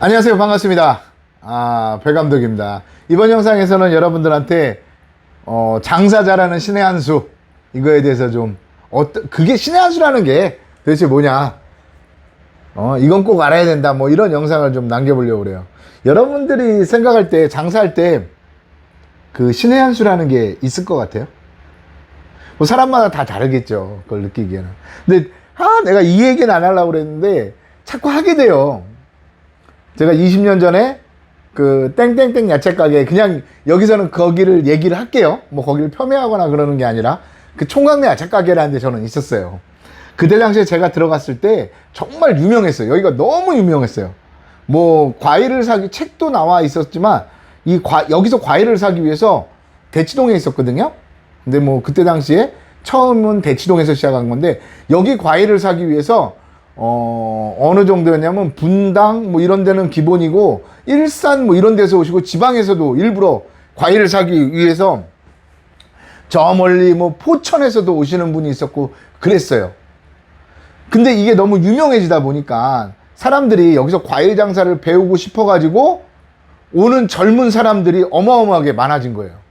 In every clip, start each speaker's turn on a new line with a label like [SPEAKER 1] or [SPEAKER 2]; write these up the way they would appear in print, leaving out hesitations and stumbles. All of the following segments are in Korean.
[SPEAKER 1] 안녕하세요. 반갑습니다. 배 감독입니다. 이번 영상에서는 여러분들한테 장사 잘하는 신의 한 수, 이거에 대해서 좀 그게 신의 한 수라는 게 도대체 뭐냐, 이건 꼭 알아야 된다, 뭐 이런 영상을 좀 남겨보려고 그래요. 여러분들이 생각할 때, 장사할 때 그 신의 한 수라는 게 있을 것 같아요? 뭐 사람마다 다 다르겠죠, 그걸 느끼기에는. 근데 내가 이 얘기는 안 하려고 그랬는데 자꾸 하게 돼요. 제가 20년 전에 그 땡땡땡 야채 가게, 그냥 여기서는 거기를 얘기를 할게요. 뭐 거기를 폄훼하거나 그러는 게 아니라 그 총각내 야채 가게라는 데 저는 있었어요. 그때 당시에 제가 들어갔을 때 정말 유명했어요. 여기가 너무 유명했어요. 뭐 과일을 사기, 책도 나와 있었지만 여기서 과일을 사기 위해서 대치동에 있었거든요. 근데 뭐 그때 당시에 처음은 대치동에서 시작한 건데, 여기 과일을 사기 위해서 어느 정도였냐면 분당 뭐 이런 데는 기본이고, 일산 뭐 이런 데서 오시고, 지방에서도 일부러 과일을 사기 위해서 저 멀리 뭐 포천에서도 오시는 분이 있었고 그랬어요. 근데 이게 너무 유명해지다 보니까 사람들이 여기서 과일 장사를 배우고 싶어 가지고 오는 젊은 사람들이 어마어마하게 많아진 거예요.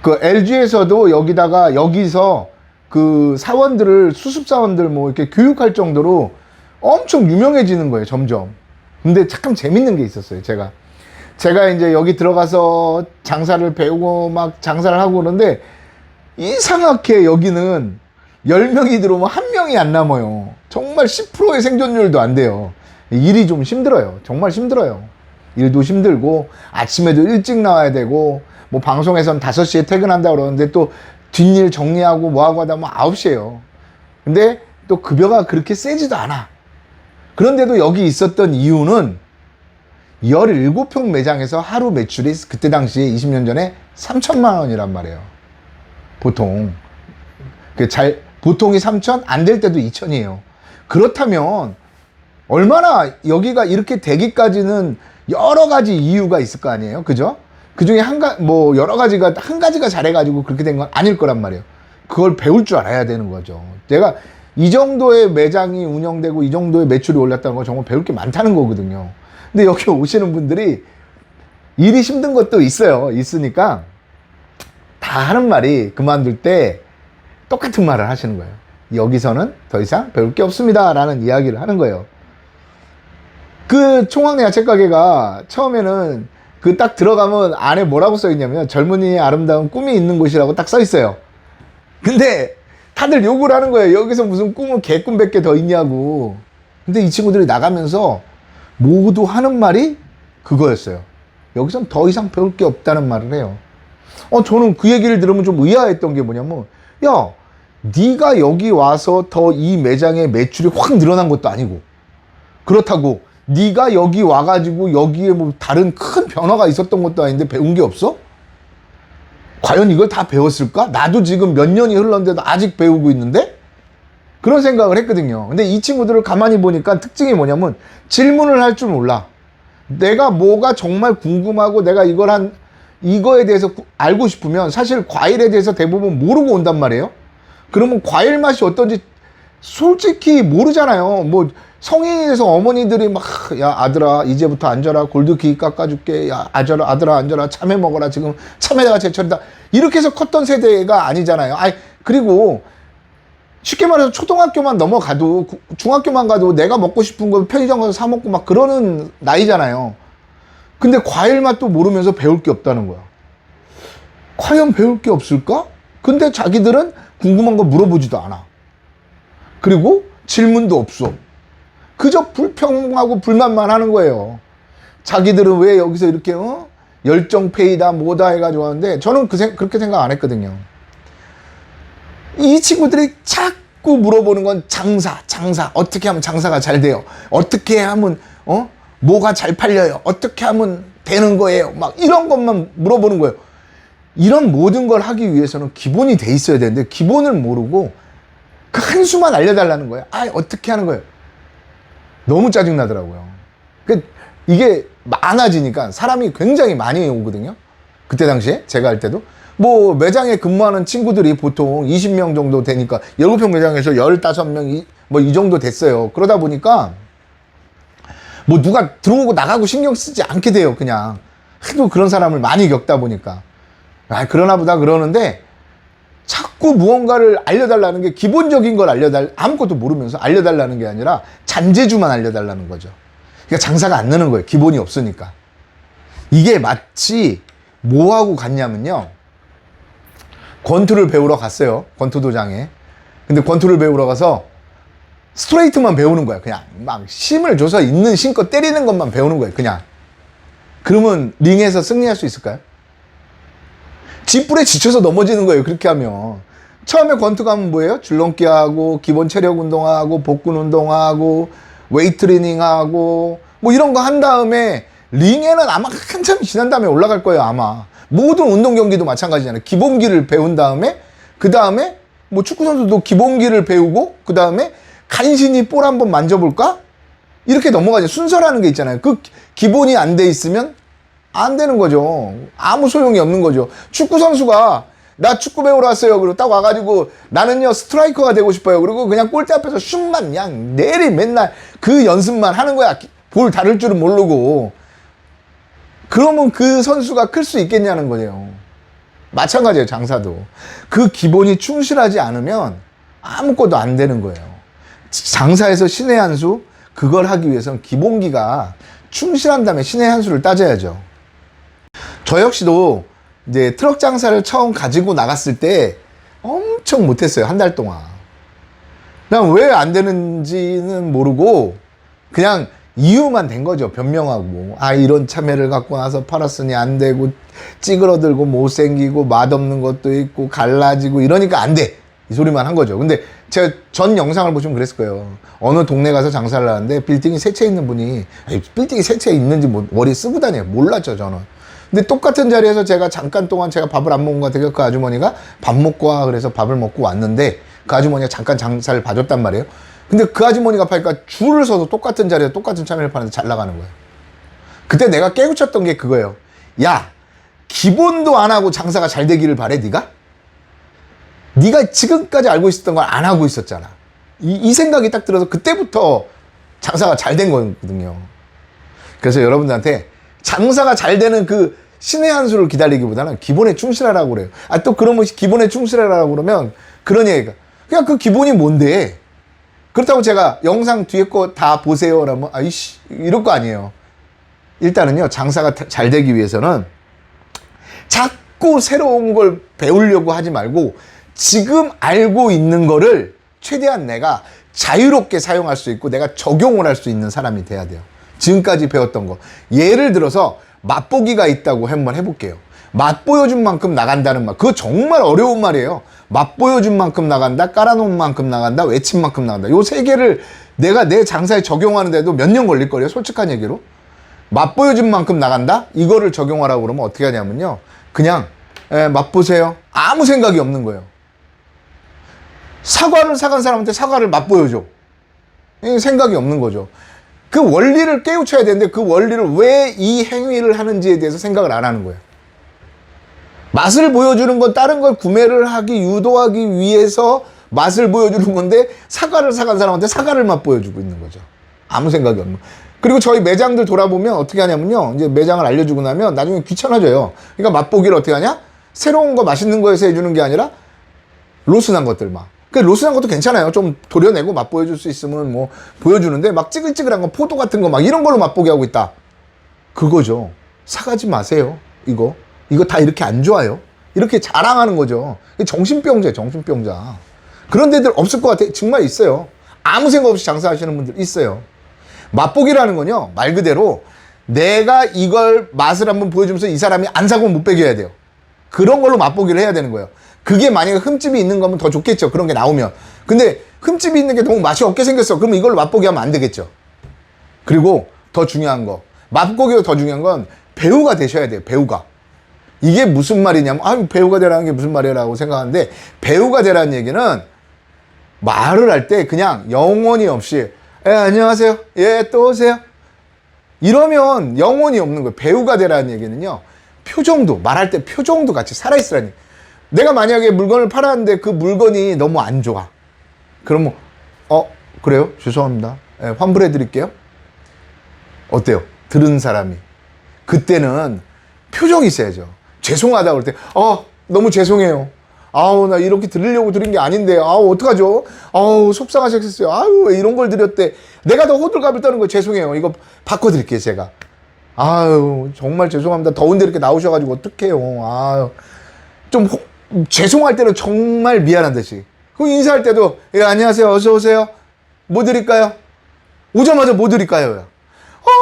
[SPEAKER 1] 그 LG에서도 여기서 그 사원들을, 수습사원들 뭐 이렇게 교육할 정도로 엄청 유명해지는 거예요, 점점. 근데 참 재밌는 게 있었어요. 제가 이제 여기 들어가서 장사를 배우고 막 장사를 하고 그러는데, 이상하게 여기는 10명이 들어오면 1명이 안 남아요. 정말 10%의 생존율도 안 돼요. 일이 좀 힘들어요. 정말 힘들어요. 일도 힘들고, 아침에도 일찍 나와야 되고, 뭐 방송에서는 5시에 퇴근한다고 그러는데 또 뒷일 정리하고 뭐하고 하다 보면 9시에요. 근데 또 급여가 그렇게 세지도 않아. 그런데도 여기 있었던 이유는 17평 매장에서 하루 매출이 그때 당시에 20년 전에 3천만 원이란 말이에요. 보통. 보통이 3천, 안 될 때도 2천이에요. 그렇다면 얼마나 여기가 이렇게 되기까지는 여러 가지 이유가 있을 거 아니에요. 그죠? 그 중에 여러 가지가, 한 가지가 잘해가지고 그렇게 된 건 아닐 거란 말이에요. 그걸 배울 줄 알아야 되는 거죠. 내가 이 정도의 매장이 운영되고 이 정도의 매출이 올랐다는 건 정말 배울 게 많다는 거거든요. 근데 여기 오시는 분들이 일이 힘든 것도 있으니까 다 하는 말이, 그만둘 때 똑같은 말을 하시는 거예요. 여기서는 더 이상 배울 게 없습니다 라는 이야기를 하는 거예요. 그 총각내 야채 가게가 처음에는 그 딱 들어가면 안에 뭐라고 써 있냐면, 젊은이의 아름다운 꿈이 있는 곳이라고 딱 써 있어요. 근데 다들 욕을 하는 거예요. 여기서 무슨 개꿈 100개 더 있냐고. 근데 이 친구들이 나가면서 모두 하는 말이 그거였어요. 여기선 더 이상 배울 게 없다는 말을 해요. 저는 그 얘기를 들으면 좀 의아했던 게 뭐냐면, 야, 네가 여기 와서 더 이 매장의 매출이 확 늘어난 것도 아니고, 그렇다고 네가 여기 와가지고 여기에 뭐 다른 큰 변화가 있었던 것도 아닌데 배운 게 없어? 과연 이걸 다 배웠을까? 나도 지금 몇 년이 흘렀는데도 아직 배우고 있는데? 그런 생각을 했거든요. 근데 이 친구들을 가만히 보니까 특징이 뭐냐면, 질문을 할 줄 몰라. 내가 뭐가 정말 궁금하고 내가 이거에 대해서 알고 싶으면 사실 과일에 대해서 대부분 모르고 온단 말이에요. 그러면 과일 맛이 어떤지 솔직히 모르잖아요. 뭐 성인이 돼서 어머니들이 막, 야 아들아 이제부터 앉아라, 골드키 깎아줄게, 야 아들아 앉아라, 참외 먹어라, 지금 참외가 제철이다, 이렇게 해서 컸던 세대가 아니잖아요. 그리고 쉽게 말해서 초등학교만 넘어가도, 중학교만 가도 내가 먹고 싶은 거 편의점 가서 사 먹고 막 그러는 나이잖아요. 근데 과일 맛도 모르면서 배울 게 없다는 거야. 과연 배울 게 없을까? 근데 자기들은 궁금한 거 물어보지도 않아. 그리고 질문도 없어. 그저 불평하고 불만만 하는 거예요. 자기들은 왜 여기서 이렇게 열정페이다 뭐다 해가지고 하는데, 저는 그렇게 생각 안 했거든요. 이 친구들이 자꾸 물어보는 건 장사. 어떻게 하면 장사가 잘 돼요? 어떻게 하면 뭐가 잘 팔려요? 어떻게 하면 되는 거예요? 막 이런 것만 물어보는 거예요. 이런 모든 걸 하기 위해서는 기본이 돼 있어야 되는데, 기본을 모르고 그 한 수만 알려달라는 거예요. 어떻게 하는 거예요? 너무 짜증나더라고요. 이게 많아지니까 사람이 굉장히 많이 오거든요. 그때 당시에 제가 할 때도 뭐 매장에 근무하는 친구들이 보통 20명 정도 되니까 17평 매장에서 15명 뭐 이 정도 됐어요. 그러다 보니까 뭐 누가 들어오고 나가고 신경 쓰지 않게 돼요. 그냥 하도 그런 사람을 많이 겪다 보니까. 아, 그러나 보다 그러는데 자꾸 무언가를 알려달라는 게, 기본적인 걸 아무것도 모르면서 알려달라는 게 아니라 잔재주만 알려달라는 거죠. 그러니까 장사가 안 느는 거예요. 기본이 없으니까. 이게 마치 뭐하고 같냐면요, 권투를 배우러 갔어요. 권투도장에. 근데 권투를 배우러 가서 스트레이트만 배우는 거야. 그냥 막 힘을 줘서 있는 힘껏 때리는 것만 배우는 거예요. 그냥. 그러면 링에서 승리할 수 있을까요? 쥐뿔에 지쳐서 넘어지는 거예요. 그렇게 하면. 처음에 권투 가면 뭐예요? 줄넘기 하고, 기본 체력 운동하고, 복근 운동하고, 웨이트 트레이닝하고, 뭐 이런 거 한 다음에 링에는 아마 한참 지난 다음에 올라갈 거예요. 아마. 모든 운동 경기도 마찬가지잖아요. 기본기를 배운 다음에, 그 다음에 뭐 축구 선수도 기본기를 배우고, 그 다음에 간신히 볼 한번 만져볼까? 이렇게 넘어가죠. 순서라는 게 있잖아요. 그 기본이 안 돼 있으면 안 되는 거죠. 아무 소용이 없는 거죠. 축구 선수가 나 축구 배우러 왔어요. 그리고 딱 와가지고 나는요 스트라이커가 되고 싶어요. 그리고 그냥 골대 앞에서 슛만 그냥 맨날 그 연습만 하는 거야. 볼 다룰 줄은 모르고. 그러면 그 선수가 클 수 있겠냐는 거예요. 마찬가지예요. 장사도. 그 기본이 충실하지 않으면 아무것도 안 되는 거예요. 장사에서 신의 한 수, 그걸 하기 위해서는 기본기가 충실한 다음에 신의 한 수를 따져야죠. 저 역시도 이제 트럭 장사를 처음 가지고 나갔을 때 엄청 못했어요. 한 달 동안. 그냥 왜 안 되는지는 모르고 그냥 이유만 된 거죠. 변명하고. 아, 이런 참외를 갖고 나서 팔았으니 안 되고, 찌그러들고 못생기고 맛없는 것도 있고 갈라지고 이러니까 안 돼. 이 소리만 한 거죠. 근데 제가 전 영상을 보시면 그랬을 거예요. 어느 동네 가서 장사를 하는데 빌딩이 세 채 있는 분이, 빌딩이 세 채 있는지 뭐 머리 쓰고 다녀요. 몰랐죠, 저는. 근데 똑같은 자리에서 제가 잠깐 동안 제가 밥을 안 먹은 것 같아요. 그 아주머니가 밥 먹고 와 그래서 밥을 먹고 왔는데, 그 아주머니가 잠깐 장사를 봐줬단 말이에요. 근데 그 아주머니가 파니까 줄을 서서 똑같은 자리에서 똑같은 참외를 파는데 잘 나가는 거예요. 그때 내가 깨우쳤던 게 그거예요. 야, 기본도 안 하고 장사가 잘 되기를 바래, 네가? 네가 지금까지 알고 있었던 걸 안 하고 있었잖아. 이 생각이 딱 들어서 그때부터 장사가 잘 된 거거든요. 그래서 여러분들한테 장사가 잘 되는 그 신의 한 수를 기다리기보다는 기본에 충실하라고 그래요. 아, 또 그러면 기본에 충실하라고 그러면 그런 얘기가, 그냥 그 기본이 뭔데? 그렇다고 제가 영상 뒤에 거 다 보세요 라면 아이씨 이럴 거 아니에요. 일단은요, 장사가 잘 되기 위해서는 자꾸 새로운 걸 배우려고 하지 말고 지금 알고 있는 거를 최대한 내가 자유롭게 사용할 수 있고 내가 적용을 할 수 있는 사람이 돼야 돼요. 지금까지 배웠던 거. 예를 들어서 맛보기가 있다고 한번 해볼게요. 맛보여준 만큼 나간다는 말. 그거 정말 어려운 말이에요. 맛보여준 만큼 나간다, 깔아놓은 만큼 나간다, 외친 만큼 나간다. 요 세 개를 내가 내 장사에 적용하는데도 몇 년 걸릴 거예요. 솔직한 얘기로. 맛보여준 만큼 나간다? 이거를 적용하라고 그러면 어떻게 하냐면요. 그냥 맛보세요. 아무 생각이 없는 거예요. 사과를 사간 사람한테 사과를 맛보여줘. 생각이 없는 거죠. 그 원리를 깨우쳐야 되는데 그 원리를 왜 이 행위를 하는지에 대해서 생각을 안 하는 거예요. 맛을 보여주는 건 다른 걸 구매를 하기, 유도하기 위해서 맛을 보여주는 건데 사과를 사간 사람한테 사과를 맛보여주고 있는 거죠. 아무 생각이 없는. 그리고 저희 매장들 돌아보면 어떻게 하냐면요. 이제 매장을 알려주고 나면 나중에 귀찮아져요. 그러니까 맛보기를 어떻게 하냐? 새로운 거 맛있는 거에서 해주는 게 아니라 로스난 것들 막. 그 로스난 것도 괜찮아요. 좀 도려내고 맛보여줄 수 있으면 뭐 보여주는데 막 찌글찌글한 거, 포도 같은 거 막 이런 걸로 맛보게 하고 있다. 그거죠. 사가지 마세요. 이거 다 이렇게 안 좋아요. 이렇게 자랑하는 거죠. 정신병자예요, 정신병자. 그런 데들 없을 것 같아요. 정말 있어요. 아무 생각 없이 장사하시는 분들 있어요. 맛보기라는 건요, 말 그대로 내가 이걸 맛을 한번 보여주면서 이 사람이 안 사고 못 배겨야 돼요. 그런 걸로 맛보기를 해야 되는 거예요. 그게 만약에 흠집이 있는 거면 더 좋겠죠. 그런 게 나오면. 근데 흠집이 있는 게 너무 맛이 없게 생겼어. 그러면 이걸로 맛보기 하면 안 되겠죠. 그리고 더 중요한 거, 맛보기보다 더 중요한 건 배우가 되셔야 돼요. 배우가. 이게 무슨 말이냐면, 아, 배우가 되라는 게 무슨 말이라고 생각하는데, 배우가 되라는 얘기는 말을 할 때 그냥 영혼이 없이, 안녕하세요. 예, 또 오세요. 이러면 영혼이 없는 거예요. 배우가 되라는 얘기는요, 표정도, 말할 때 표정도 같이 살아있으라는 얘기. 내가 만약에 물건을 팔았는데 그 물건이 너무 안 좋아. 그러면, 그래요? 죄송합니다. 예, 환불해 드릴게요. 어때요? 들은 사람이. 그때는 표정이 있어야죠. 죄송하다고 그럴 때, 너무 죄송해요. 아우, 나 이렇게 들으려고 드린 게 아닌데, 아우, 어떡하죠? 아우, 속상하셨겠어요. 아우, 왜 이런 걸 드렸대. 내가 더 호들갑을 떠는 거 죄송해요. 이거 바꿔드릴게요, 제가. 아유, 정말 죄송합니다. 더운데 이렇게 나오셔가지고 어떡해요. 아유. 좀, 죄송할 때는 정말 미안한 듯이. 그 인사할 때도, 예, 안녕하세요. 어서오세요. 뭐 드릴까요? 오자마자 뭐 드릴까요?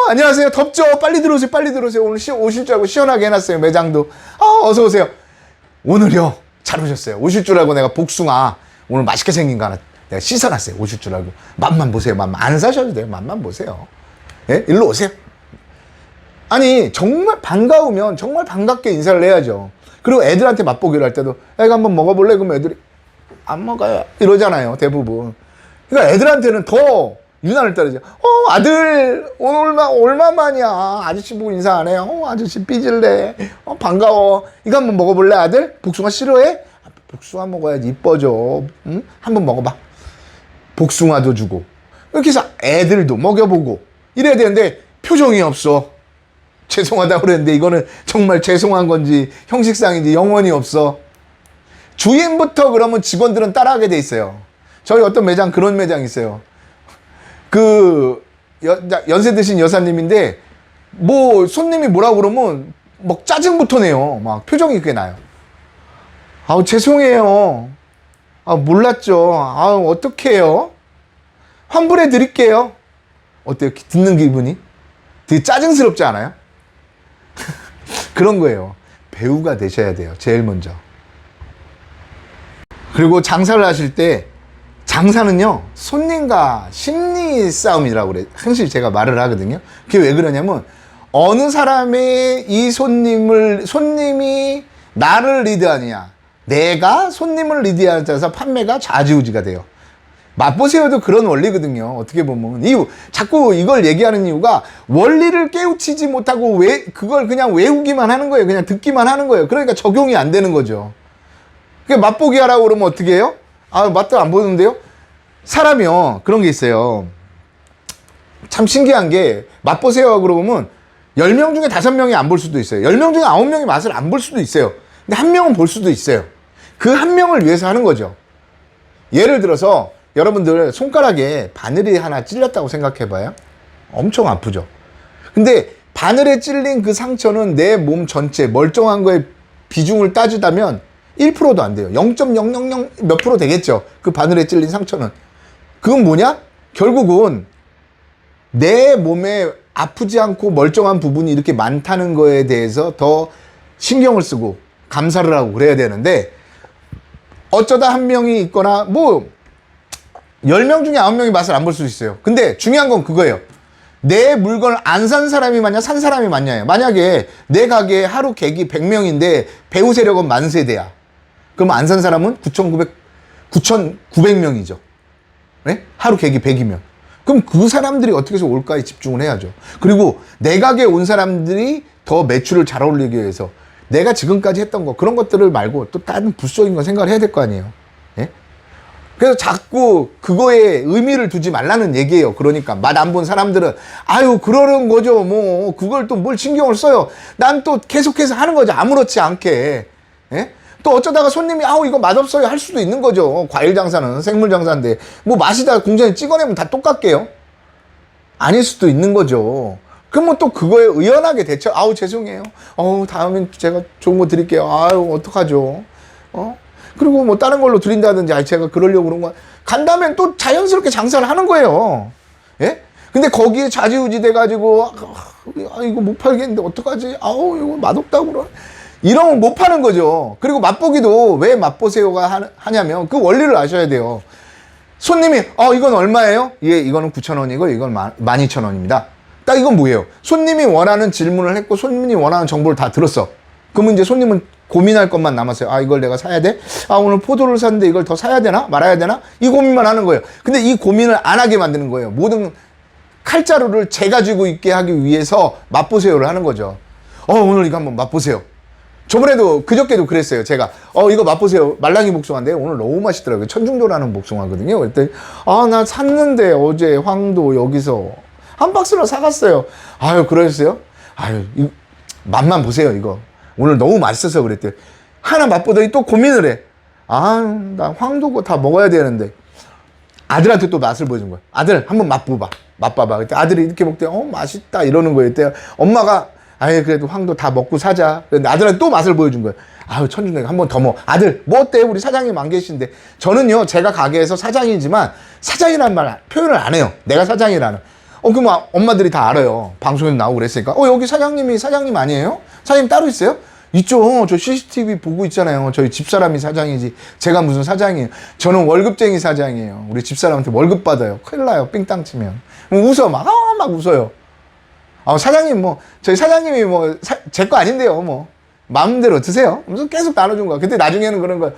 [SPEAKER 1] 안녕하세요. 덥죠? 빨리 들어오세요. 빨리 들어오세요. 오늘 오실 줄 알고 시원하게 해놨어요. 매장도. 어서오세요. 오늘요. 잘 오셨어요. 오실 줄 알고 내가 복숭아 오늘 맛있게 생긴 거 하나 내가 씻어놨어요. 오실 줄 알고. 맛만 보세요. 맛만. 안 사셔도 돼요. 맛만 보세요. 예? 일로 오세요. 아니, 정말 반가우면 정말 반갑게 인사를 해야죠. 그리고 애들한테 맛보기를 할 때도, 야, 이거 한번 먹어볼래? 그러면 애들이 안 먹어요. 이러잖아요. 대부분. 그러니까 애들한테는 더 유난을 따르죠. 아들, 오늘 얼마만이야. 아저씨 보고 인사 안 해요. 아저씨 삐질래. 반가워. 이거 한번 먹어볼래, 아들? 복숭아 싫어해? 복숭아 먹어야지. 이뻐져. 응? 한번 먹어봐. 복숭아도 주고. 이렇게 해서 애들도 먹여보고. 이래야 되는데, 표정이 없어. 죄송하다고 그랬는데, 이거는 정말 죄송한 건지, 형식상인지 영원히 없어. 주인부터 그러면 직원들은 따라하게 돼 있어요. 저희 어떤 매장, 그런 매장 있어요. 연세 드신 여사님인데, 뭐, 손님이 뭐라고 그러면, 막 짜증부터 내요. 막 표정이 그게 나요. 아우, 죄송해요. 몰랐죠. 어떡해요? 환불해 드릴게요. 어때요? 듣는 기분이? 되게 짜증스럽지 않아요? 그런 거예요. 배우가 되셔야 돼요. 제일 먼저. 그리고 장사를 하실 때, 장사는요, 손님과 심리 싸움이라고 그래. 항상 제가 말을 하거든요. 그게 왜 그러냐면, 어느 사람의 이 손님이 나를 리드하느냐, 내가 손님을 리드하느냐에 따라서 판매가 좌지우지가 돼요. 맛보세요도 그런 원리거든요. 어떻게 보면. 자꾸 이걸 얘기하는 이유가 원리를 깨우치지 못하고 그걸 그냥 외우기만 하는 거예요. 그냥 듣기만 하는 거예요. 그러니까 적용이 안 되는 거죠. 맛보기 하라고 그러면 어떻게 해요? 맛도 안 보는데요? 사람이요, 그런 게 있어요. 참 신기한 게, 맛보세요 그러면 10명 중에 5명이 안 볼 수도 있어요. 10명 중에 9명이 맛을 안 볼 수도 있어요. 근데 한 명은 볼 수도 있어요. 그 한 명을 위해서 하는 거죠. 예를 들어서 여러분들 손가락에 바늘이 하나 찔렸다고 생각해 봐요. 엄청 아프죠. 근데 바늘에 찔린 그 상처는 내 몸 전체 멀쩡한 거에 비중을 따지다면 1%도 안 돼요. 0.000 몇 프로 되겠죠. 그 바늘에 찔린 상처는. 그건 뭐냐? 결국은 내 몸에 아프지 않고 멀쩡한 부분이 이렇게 많다는 거에 대해서 더 신경을 쓰고 감사를 하고 그래야 되는데, 어쩌다 한 명이 있거나 뭐 10명 중에 9명이 맛을 안 볼 수 있어요. 근데 중요한 건 그거예요. 내 물건을 안 산 사람이 많냐, 산 사람이 많냐예요. 만약에 내 가게에 하루 객이 100명인데 배우 세력은 10,000세대야. 그럼 안 산 사람은 9,900명이죠. 네? 하루 객이 100이면. 그럼 그 사람들이 어떻게 해서 올까에 집중을 해야죠. 그리고 내 가게에 온 사람들이 더 매출을 잘 올리기 위해서 내가 지금까지 했던 거, 그런 것들을 말고 또 다른 부수적인 거 생각을 해야 될 거 아니에요. 예? 그래서 자꾸 그거에 의미를 두지 말라는 얘기예요. 그러니까 맛 안 본 사람들은 그러는 거죠. 뭐 그걸 또 뭘 신경을 써요. 난 또 계속해서 하는 거죠. 아무렇지 않게. 예? 또 어쩌다가 손님이 이거 맛없어요 할 수도 있는 거죠. 과일 장사는 생물 장사인데 뭐 맛이다 공장에 찍어내면 다 똑같게요? 아닐 수도 있는 거죠. 그러면 또 그거에 의연하게 대처. 죄송해요. 다음엔 제가 좋은 거 드릴게요. 어떡하죠? 그리고 뭐 다른 걸로 드린다든지, 제가 그러려고 그런 거 간다면 또 자연스럽게 장사를 하는 거예요. 예? 근데 거기에 좌지우지 돼가지고 이거 못 팔겠는데 어떡하지? 이거 맛없다고 그러. 이러면 못 파는 거죠. 그리고 맛보기도 왜 맛보세요가 하냐면 그 원리를 아셔야 돼요. 손님이 이건 얼마예요? 이거는 9,000원이고 이건 12,000원입니다. 딱 이건 뭐예요? 손님이 원하는 질문을 했고 손님이 원하는 정보를 다 들었어. 그러면 이제 손님은 고민할 것만 남았어요. 이걸 내가 사야 돼? 오늘 포도를 샀는데 이걸 더 사야 되나? 말아야 되나? 이 고민만 하는 거예요. 근데 이 고민을 안 하게 만드는 거예요. 모든 칼자루를 재 가지고 있게 하기 위해서 맛보세요를 하는 거죠. 오늘 이거 한번 맛보세요. 저번에도 그저께도 그랬어요. 제가 이거 맛보세요. 말랑이 복숭아인데 오늘 너무 맛있더라고요. 천중도라는 복숭아거든요. 그랬더니 나 샀는데 어제 황도 여기서 한 박스를 사갔어요. 아유, 그러셨어요? 아유, 맛만 보세요, 이거. 오늘 너무 맛있어서 그랬대요. 하나 맛보더니 또 고민을 해. 아, 나 황도고 다 먹어야 되는데. 아들한테 또 맛을 보여준 거야. 아들, 한번 맛봐봐. 맛봐봐. 그때 아들이 이렇게 먹대. 맛있다. 이러는 거예요. 그때 엄마가, 아유, 그래도 황도 다 먹고 사자. 근데 아들한테 또 맛을 보여준 거예요. 아유, 천준이 한 번 더 먹어. 아들, 뭐 어때? 우리 사장님 안 계신데. 저는요, 제가 가게에서 사장이지만, 사장이라는 말, 표현을 안 해요. 내가 사장이라는. 그럼 엄마들이 다 알아요. 방송에도 나오고 그랬으니까. 여기 사장님이 사장님 아니에요? 사장님 따로 있어요? 있죠. 저 CCTV 보고 있잖아요. 저희 집사람이 사장이지. 제가 무슨 사장이에요. 저는 월급쟁이 사장이에요. 우리 집사람한테 월급 받아요. 큰일 나요. 삥땅 치면. 웃어. 막 웃어요. 사장님 저희 사장님이 제 거 아닌데요. 마음대로 드세요. 그래서 계속 나눠준 거야. 근데 나중에는 그런 거야.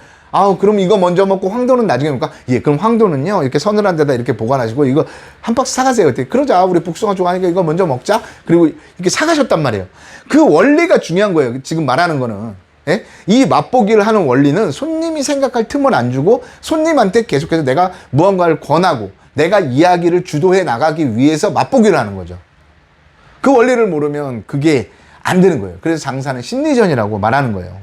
[SPEAKER 1] 그럼 이거 먼저 먹고 황도는 나중에 먹을까? 예, 그럼 황도는요, 이렇게 서늘한 데다 이렇게 보관하시고, 이거 한 박스 사가세요. 그때. 그러자. 우리 복숭아 좋아하니까 이거 먼저 먹자. 그리고 이렇게 사가셨단 말이에요. 그 원리가 중요한 거예요. 지금 말하는 거는. 예? 이 맛보기를 하는 원리는 손님이 생각할 틈을 안 주고, 손님한테 계속해서 내가 무언가를 권하고, 내가 이야기를 주도해 나가기 위해서 맛보기를 하는 거죠. 그 원리를 모르면 그게 안 되는 거예요. 그래서 장사는 심리전이라고 말하는 거예요.